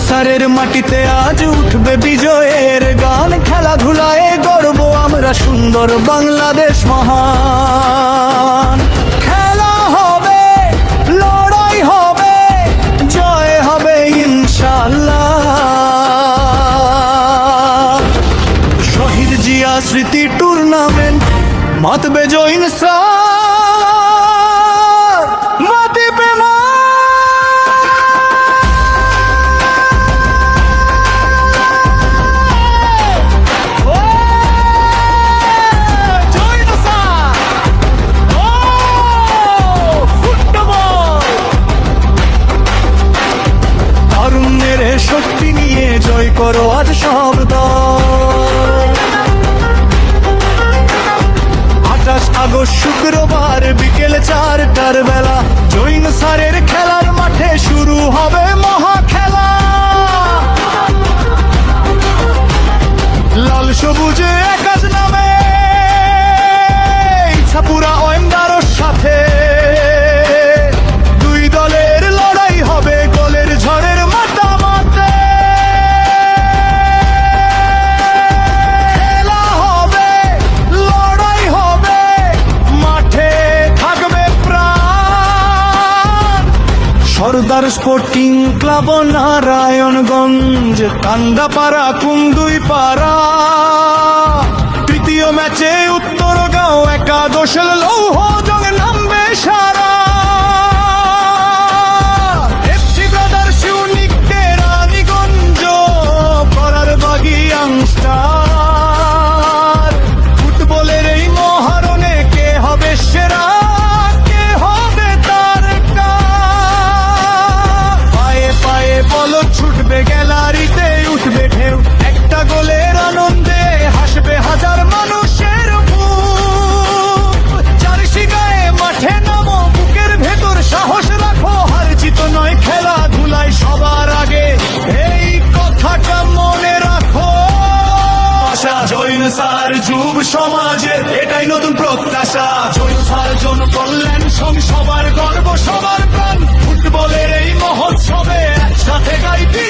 স্যারের মাটিতে আজ উঠবে বিজয়ের গান। খেলাধুলায় গর্ব আমরা, সুন্দর বাংলাদেশ মহান। খেলা হবে, লড়াই হবে, জয় হবে ইনশাআল্লাহ। শহীদ জিয়া স্মৃতি টুর্নামেন্ট মাতবে জৈন স্যার, মাতবে মা। তারুণ্যের শক্তি নিয়ে জয় করো আজ সব দল। 28 আগস্ট শুক্রবার বিকেল 4টার বেলা জৈন স্যারের খেলার মাঠে শুরু হবে মহা খেলা। লাল সবুজে একাজ নামে ইছাপুরা ওয়েন্দারোর সাথে দুই দলের লড়াই হবে গোলের ঝড়ের মাতামাতে। খেলা হবে, লড়াই হবে, মাঠে থাকবে প্রাণ। সর্দার স্পোর্টিং ক্লাব নারায়ণগঞ্জ, কান্দাপাড়া কুন্দুইপাড়া। তৃতীয় ম্যাচে উত্তরগাঁও একাদশ লৌহ জং নামবে সারা। এফসি ব্রাদার্স ইউনিককে রানীগঞ্জ করার বাগি ইয়াংস্টার। ফুটবলের এই মহারণে কে হবে সেরা, কে হবে তারকা। পায়ে পায়ে বল ছুটবে, গ্যালারিতে উঠবে ঢেউ। একটা গোলের আনন্দে হাসবে হাজার মানুষের বুক। জার্সি গায়ে মাঠে নামো, বুকের ভেতর সাহস রাখো। হার জিত নয় খেলাধুলায় সবার আগে, এই কথাটা মনে রাখো। আশা জৈন স্যার যুব সমাজের এটাই নতুন প্রত্যাশা। জৈন স্যার জন কল্যাণ সং সবার গর্ব, সবার প্রাণ। ফুটবলের এই মহোৎসবে একসাথে গাইতে